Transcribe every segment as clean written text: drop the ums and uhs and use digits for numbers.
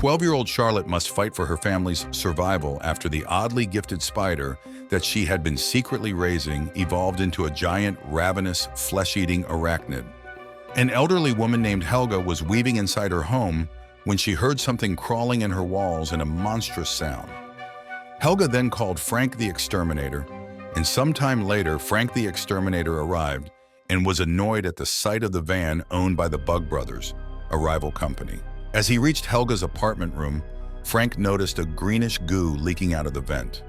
12-year-old Charlotte must fight for her family's survival after the oddly gifted spider that she had been secretly raising evolved into a giant, ravenous, flesh-eating arachnid. An elderly woman named Helga was weaving inside her home when she heard something crawling in her walls and a monstrous sound. Helga then called Frank the exterminator, and sometime later Frank the exterminator arrived and was annoyed at the sight of the van owned by the Bug Brothers, a rival company. As he reached Helga's apartment room, Frank noticed a greenish goo leaking out of the vent.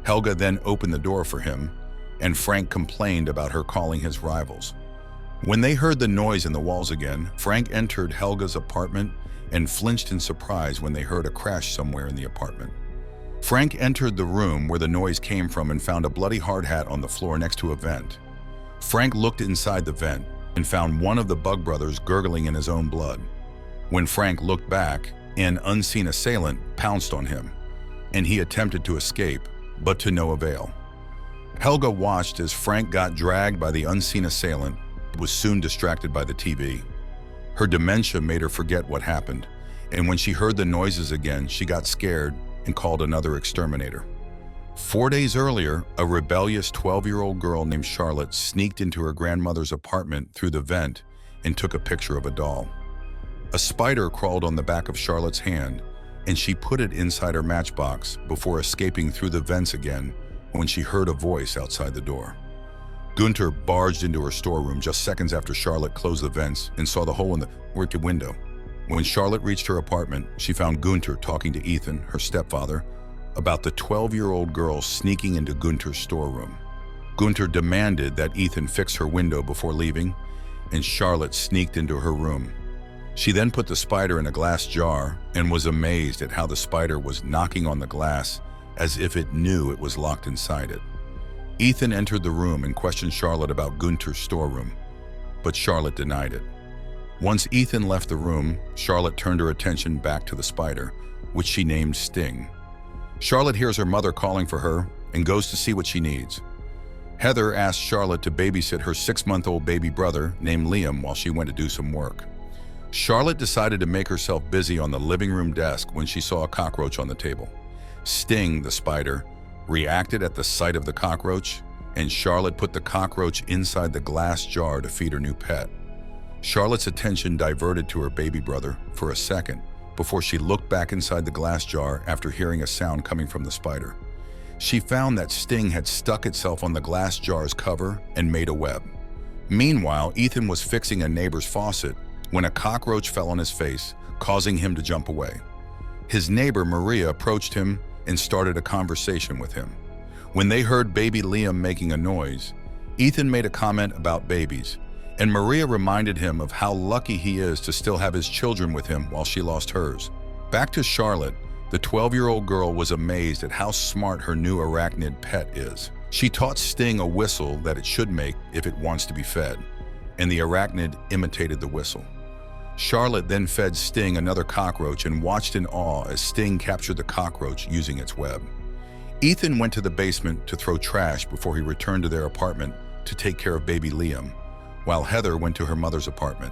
Helga then opened the door for him, and Frank complained about her calling his rivals. When they heard the noise in the walls again, Frank entered Helga's apartment and flinched in surprise when they heard a crash somewhere in the apartment. Frank entered the room where the noise came from and found a bloody hard hat on the floor next to a vent. Frank looked inside the vent and found one of the Bug Brothers gurgling in his own blood. When Frank looked back, an unseen assailant pounced on him, and he attempted to escape, but to no avail. Helga watched as Frank got dragged by the unseen assailant, but was soon distracted by the TV. Her dementia made her forget what happened, and when she heard the noises again, she got scared and called another exterminator. 4 days earlier, a rebellious 12-year-old girl named Charlotte sneaked into her grandmother's apartment through the vent and took a picture of a doll. A spider crawled on the back of Charlotte's hand, and she put it inside her matchbox before escaping through the vents again when she heard a voice outside the door. Gunter barged into her storeroom just seconds after Charlotte closed the vents and saw the hole in the wicket window. When Charlotte reached her apartment, she found Gunter talking to Ethan, her stepfather, about the 12-year-old girl sneaking into Gunter's storeroom. Gunter demanded that Ethan fix her window before leaving, and Charlotte sneaked into her room. She then put the spider in a glass jar and was amazed at how the spider was knocking on the glass as if it knew it was locked inside it. Ethan entered the room and questioned Charlotte about Gunter's storeroom, but Charlotte denied it. Once Ethan left the room, Charlotte turned her attention back to the spider, which she named Sting. Charlotte hears her mother calling for her and goes to see what she needs. Heather asked Charlotte to babysit her 6-month-old baby brother named Liam while she went to do some work. Charlotte decided to make herself busy on the living room desk when she saw a cockroach on the table. Sting, the spider, reacted at the sight of the cockroach, and Charlotte put the cockroach inside the glass jar to feed her new pet. Charlotte's attention diverted to her baby brother for a second before she looked back inside the glass jar after hearing a sound coming from the spider. She found that Sting had stuck itself on the glass jar's cover and made a web. Meanwhile, Ethan was fixing a neighbor's faucet when a cockroach fell on his face, causing him to jump away. His neighbor, Maria, approached him and started a conversation with him. When they heard baby Liam making a noise, Ethan made a comment about babies, and Maria reminded him of how lucky he is to still have his children with him while she lost hers. Back to Charlotte, the 12-year-old girl was amazed at how smart her new arachnid pet is. She taught Sting a whistle that it should make if it wants to be fed, and the arachnid imitated the whistle. Charlotte then fed Sting another cockroach and watched in awe as Sting captured the cockroach using its web. Ethan went to the basement to throw trash before he returned to their apartment to take care of baby Liam, while Heather went to her mother's apartment.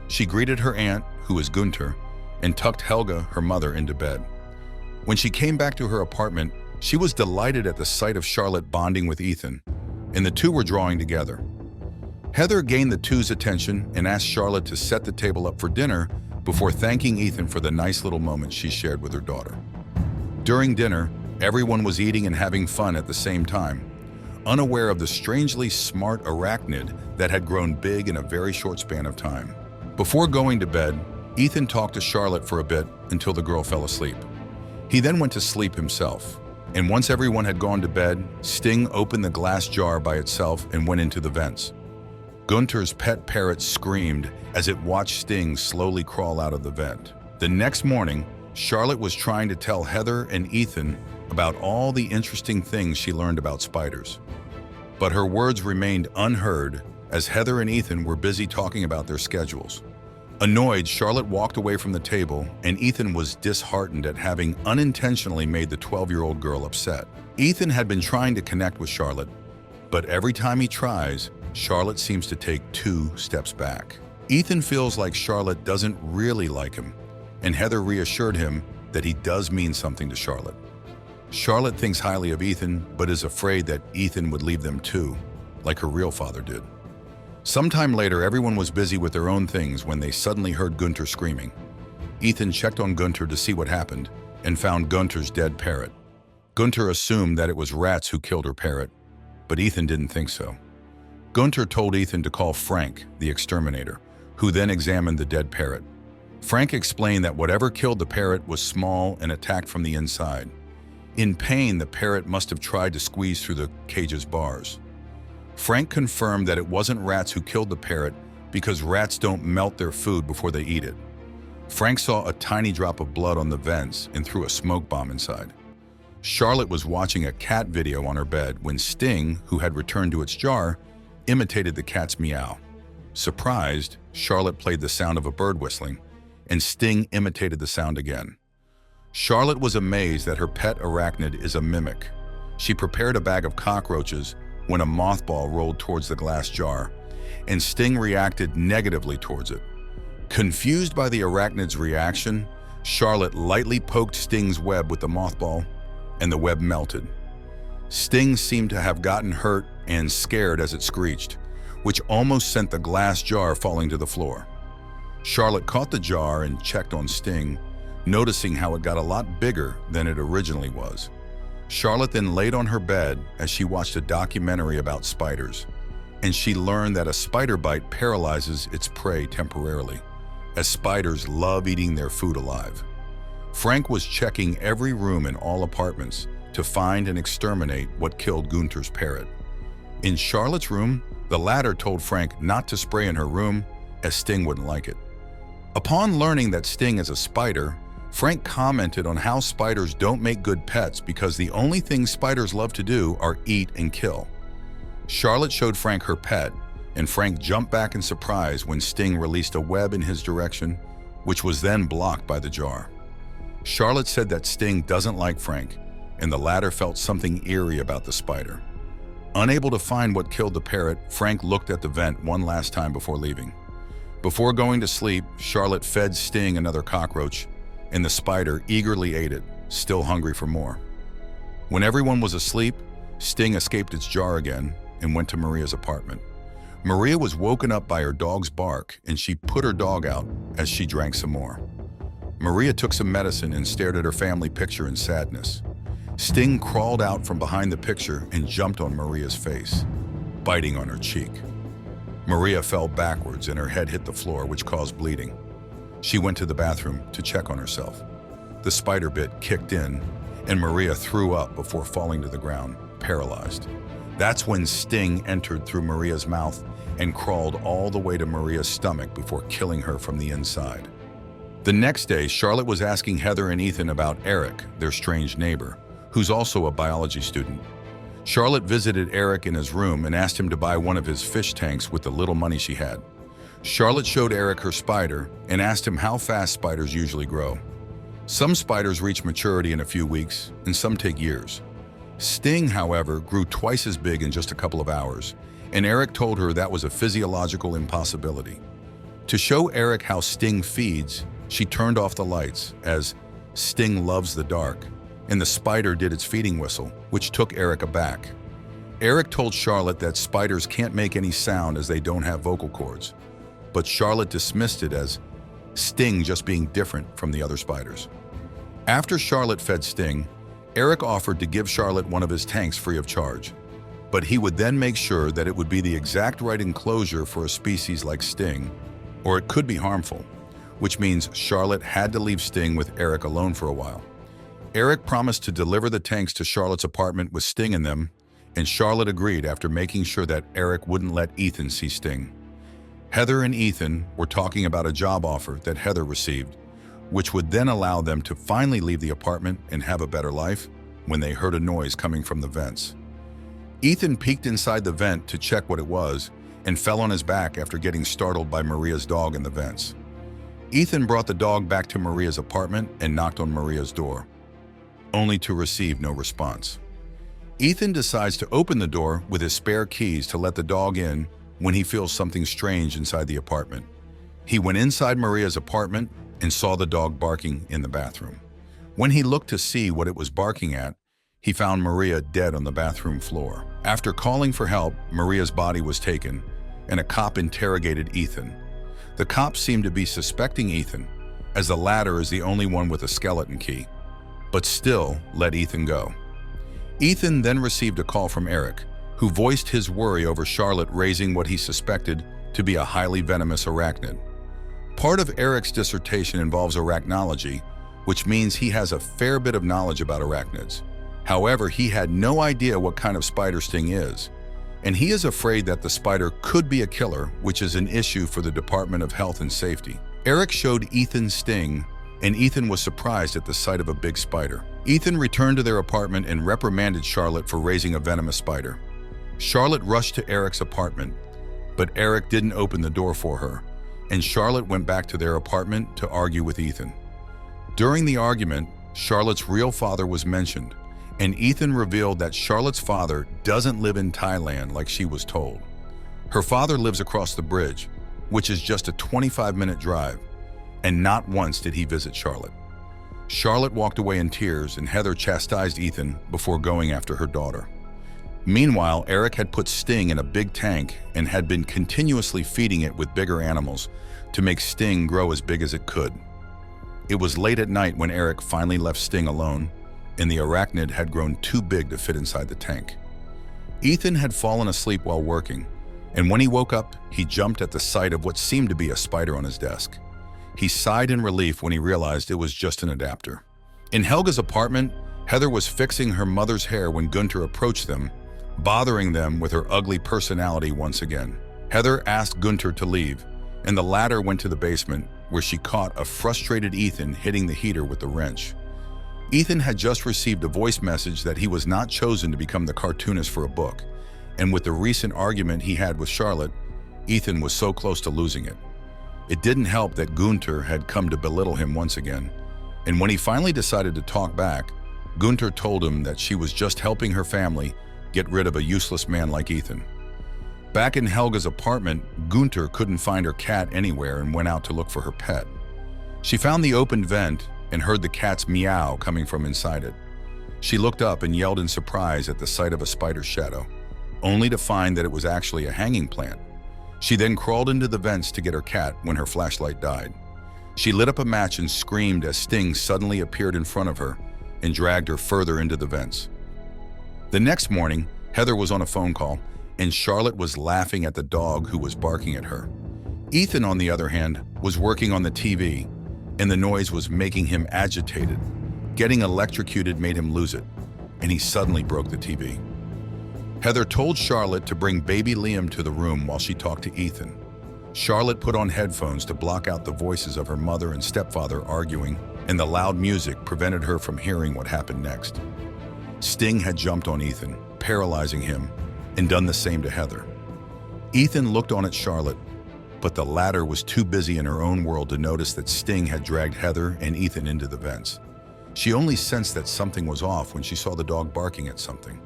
She greeted her aunt, who is Gunter, and tucked Helga, her mother, into bed. When she came back to her apartment, she was delighted at the sight of Charlotte bonding with Ethan, and the two were drawing together. Heather gained the two's attention and asked Charlotte to set the table up for dinner before thanking Ethan for the nice little moments she shared with her daughter. During dinner, everyone was eating and having fun at the same time, unaware of the strangely smart arachnid that had grown big in a very short span of time. Before going to bed, Ethan talked to Charlotte for a bit until the girl fell asleep. He then went to sleep himself, and once everyone had gone to bed, Sting opened the glass jar by itself and went into the vents. Gunter's pet parrot screamed as it watched Sting slowly crawl out of the vent. The next morning, Charlotte was trying to tell Heather and Ethan about all the interesting things she learned about spiders. But her words remained unheard as Heather and Ethan were busy talking about their schedules. Annoyed, Charlotte walked away from the table, and Ethan was disheartened at having unintentionally made the 12-year-old girl upset. Ethan had been trying to connect with Charlotte, but every time he tries, Charlotte seems to take 2 steps back. Ethan feels like Charlotte doesn't really like him and Heather reassured him that he does mean something to Charlotte. Charlotte thinks highly of Ethan, but is afraid that Ethan would leave them too, like her real father did. Sometime later, everyone was busy with their own things when they suddenly heard Gunther screaming. Ethan checked on Gunther to see what happened and found Gunther's dead parrot. Gunther assumed that it was rats who killed her parrot, but Ethan didn't think so. Gunther told Ethan to call Frank, the exterminator, who then examined the dead parrot. Frank explained that whatever killed the parrot was small and attacked from the inside. In pain, the parrot must have tried to squeeze through the cage's bars. Frank confirmed that it wasn't rats who killed the parrot because rats don't melt their food before they eat it. Frank saw a tiny drop of blood on the vents and threw a smoke bomb inside. Charlotte was watching a cat video on her bed when Sting, who had returned to its jar, imitated the cat's meow. Surprised, Charlotte played the sound of a bird whistling, and Sting imitated the sound again. Charlotte was amazed that her pet arachnid is a mimic. She prepared a bag of cockroaches when a mothball rolled towards the glass jar, and Sting reacted negatively towards it. Confused by the arachnid's reaction, Charlotte lightly poked Sting's web with the mothball, and the web melted. Sting seemed to have gotten hurt and scared as it screeched, which almost sent the glass jar falling to the floor. Charlotte caught the jar and checked on Sting, noticing how it got a lot bigger than it originally was. Charlotte then laid on her bed as she watched a documentary about spiders, and she learned that a spider bite paralyzes its prey temporarily, as spiders love eating their food alive. Frank was checking every room in all apartments to find and exterminate what killed Gunther's parrot. In Charlotte's room, the latter told Frank not to spray in her room, as Sting wouldn't like it. Upon learning that Sting is a spider, Frank commented on how spiders don't make good pets because the only things spiders love to do are eat and kill. Charlotte showed Frank her pet, and Frank jumped back in surprise when Sting released a web in his direction, which was then blocked by the jar. Charlotte said that Sting doesn't like Frank, and the latter felt something eerie about the spider. Unable to find what killed the parrot, Frank looked at the vent one last time before leaving. Before going to sleep, Charlotte fed Sting another cockroach, and the spider eagerly ate it, still hungry for more. When everyone was asleep, Sting escaped its jar again and went to Maria's apartment. Maria was woken up by her dog's bark, and she put her dog out as she drank some more. Maria took some medicine and stared at her family picture in sadness. Sting crawled out from behind the picture and jumped on Maria's face, biting on her cheek. Maria fell backwards and her head hit the floor, which caused bleeding. She went to the bathroom to check on herself. The spider bit kicked in, and Maria threw up before falling to the ground, paralyzed. That's when Sting entered through Maria's mouth and crawled all the way to Maria's stomach before killing her from the inside. The next day, Charlotte was asking Heather and Ethan about Eric, their strange neighbor, who's also a biology student. Charlotte visited Eric in his room and asked him to buy one of his fish tanks with the little money she had. Charlotte showed Eric her spider and asked him how fast spiders usually grow. Some spiders reach maturity in a few weeks, and some take years. Sting, however, grew twice as big in just a couple of hours, and Eric told her that was a physiological impossibility. To show Eric how Sting feeds, she turned off the lights, as Sting loves the dark, and the spider did its feeding whistle, which took Eric aback. Eric told Charlotte that spiders can't make any sound as they don't have vocal cords, but Charlotte dismissed it as Sting just being different from the other spiders. After Charlotte fed Sting, Eric offered to give Charlotte one of his tanks free of charge, but he would then make sure that it would be the exact right enclosure for a species like Sting, or it could be harmful, which means Charlotte had to leave Sting with Eric alone for a while. Eric promised to deliver the tanks to Charlotte's apartment with Sting in them, and Charlotte agreed after making sure that Eric wouldn't let Ethan see Sting. Heather and Ethan were talking about a job offer that Heather received, which would then allow them to finally leave the apartment and have a better life, when they heard a noise coming from the vents. Ethan peeked inside the vent to check what it was and fell on his back after getting startled by Maria's dog in the vents. Ethan brought the dog back to Maria's apartment and knocked on Maria's door, only to receive no response. Ethan decides to open the door with his spare keys to let the dog in when he feels something strange inside the apartment. He went inside Maria's apartment and saw the dog barking in the bathroom. When he looked to see what it was barking at, he found Maria dead on the bathroom floor. After calling for help, Maria's body was taken, and a cop interrogated Ethan. The cops seemed to be suspecting Ethan, as the latter is the only one with a skeleton key, but still let Ethan go. Ethan then received a call from Eric, who voiced his worry over Charlotte raising what he suspected to be a highly venomous arachnid. Part of Eric's dissertation involves arachnology, which means he has a fair bit of knowledge about arachnids. However, he had no idea what kind of spider sting is, and he is afraid that the spider could be a killer, which is an issue for the Department of Health and Safety. Eric showed Ethan sting, and Ethan was surprised at the sight of a big spider. Ethan returned to their apartment and reprimanded Charlotte for raising a venomous spider. Charlotte rushed to Eric's apartment, but Eric didn't open the door for her, and Charlotte went back to their apartment to argue with Ethan. During the argument, Charlotte's real father was mentioned, and Ethan revealed that Charlotte's father doesn't live in Thailand like she was told. Her father lives across the bridge, which is just a 25-minute drive, and not once did he visit Charlotte. Charlotte walked away in tears, and Heather chastised Ethan before going after her daughter. Meanwhile, Eric had put Sting in a big tank and had been continuously feeding it with bigger animals to make Sting grow as big as it could. It was late at night when Eric finally left Sting alone, and the arachnid had grown too big to fit inside the tank. Ethan had fallen asleep while working, and when he woke up, he jumped at the sight of what seemed to be a spider on his desk. He sighed in relief when he realized it was just an adapter. In Helga's apartment, Heather was fixing her mother's hair when Gunter approached them, bothering them with her ugly personality once again. Heather asked Gunter to leave, and the latter went to the basement, where she caught a frustrated Ethan hitting the heater with the wrench. Ethan had just received a voice message that he was not chosen to become the cartoonist for a book, and with the recent argument he had with Charlotte, Ethan was so close to losing it. It didn't help that Gunter had come to belittle him once again, and when he finally decided to talk back, Gunter told him that she was just helping her family get rid of a useless man like Ethan. Back in Helga's apartment, Gunter couldn't find her cat anywhere and went out to look for her pet. She found the open vent and heard the cat's meow coming from inside it. She looked up and yelled in surprise at the sight of a spider's shadow, only to find that it was actually a hanging plant. She then crawled into the vents to get her cat when her flashlight died. She lit up a match and screamed as Sting suddenly appeared in front of her and dragged her further into the vents. The next morning, Heather was on a phone call, and Charlotte was laughing at the dog who was barking at her. Ethan, on the other hand, was working on the TV, and the noise was making him agitated. Getting electrocuted made him lose it, and he suddenly broke the TV. Heather told Charlotte to bring baby Liam to the room while she talked to Ethan. Charlotte put on headphones to block out the voices of her mother and stepfather arguing, and the loud music prevented her from hearing what happened next. Sting had jumped on Ethan, paralyzing him, and done the same to Heather. Ethan looked on at Charlotte, but the latter was too busy in her own world to notice that Sting had dragged Heather and Ethan into the vents. She only sensed that something was off when she saw the dog barking at something.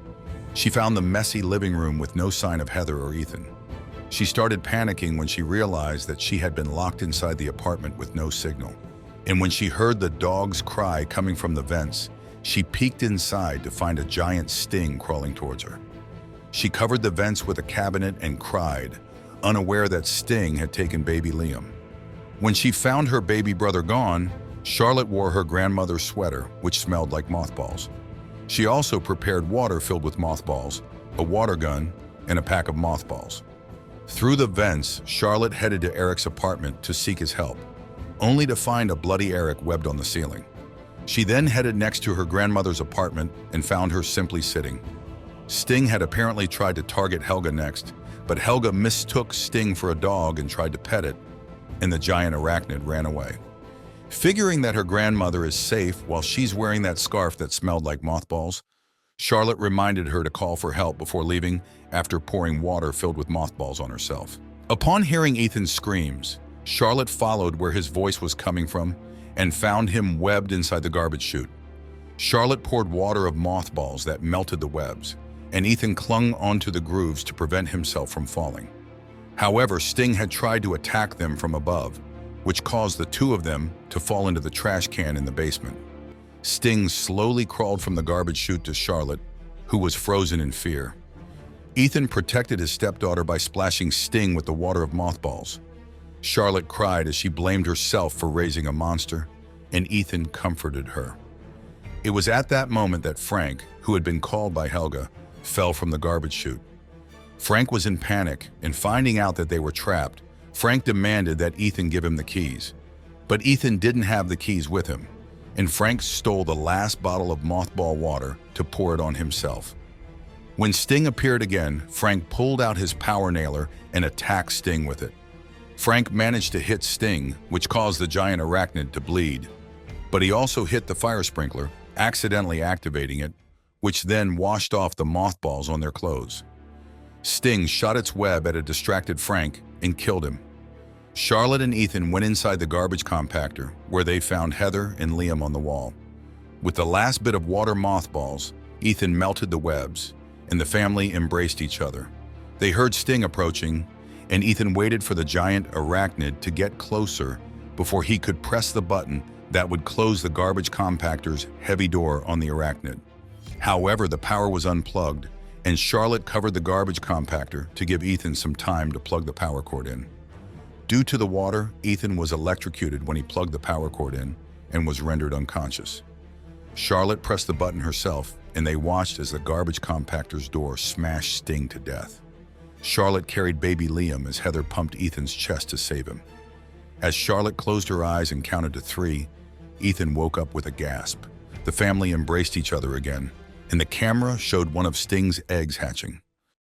She found the messy living room with no sign of Heather or Ethan. She started panicking when she realized that she had been locked inside the apartment with no signal. And when she heard the dog's cry coming from the vents, she peeked inside to find a giant Sting crawling towards her. She covered the vents with a cabinet and cried, unaware that Sting had taken baby Liam. When she found her baby brother gone, Charlotte wore her grandmother's sweater, which smelled like mothballs. She also prepared water filled with mothballs, a water gun, and a pack of mothballs. Through the vents, Charlotte headed to Eric's apartment to seek his help, only to find a bloody Eric webbed on the ceiling. She then headed next to her grandmother's apartment and found her simply sitting. Sting had apparently tried to target Helga next, but Helga mistook Sting for a dog and tried to pet it, and the giant arachnid ran away. Figuring that her grandmother is safe while she's wearing that scarf that smelled like mothballs, Charlotte reminded her to call for help before leaving after pouring water filled with mothballs on herself. Upon hearing Ethan's screams, Charlotte followed where his voice was coming from and found him webbed inside the garbage chute. Charlotte poured water of mothballs that melted the webs, and Ethan clung onto the grooves to prevent himself from falling. However, Sting had tried to attack them from above, which caused the two of them to fall into the trash can in the basement. Sting slowly crawled from the garbage chute to Charlotte, who was frozen in fear. Ethan protected his stepdaughter by splashing Sting with the water of mothballs. Charlotte cried as she blamed herself for raising a monster, and Ethan comforted her. It was at that moment that Frank, who had been called by Helga, fell from the garbage chute. Frank was in panic, and finding out that they were trapped, Frank demanded that Ethan give him the keys. But Ethan didn't have the keys with him, and Frank stole the last bottle of mothball water to pour it on himself. When Sting appeared again, Frank pulled out his power nailer and attacked Sting with it. Frank managed to hit Sting, which caused the giant arachnid to bleed. But he also hit the fire sprinkler, accidentally activating it, which then washed off the mothballs on their clothes. Sting shot its web at a distracted Frank and killed him. Charlotte and Ethan went inside the garbage compactor, where they found Heather and Liam on the wall. With the last bit of water mothballs, Ethan melted the webs, and the family embraced each other. They heard Sting approaching, and Ethan waited for the giant arachnid to get closer before he could press the button that would close the garbage compactor's heavy door on the arachnid. However, the power was unplugged, and Charlotte covered the garbage compactor to give Ethan some time to plug the power cord in. Due to the water, Ethan was electrocuted when he plugged the power cord in and was rendered unconscious. Charlotte pressed the button herself, and they watched as the garbage compactor's door smashed Sting to death. Charlotte carried baby Liam as Heather pumped Ethan's chest to save him. As Charlotte closed her eyes and counted to 3, Ethan woke up with a gasp. The family embraced each other again, and the camera showed one of Sting's eggs hatching.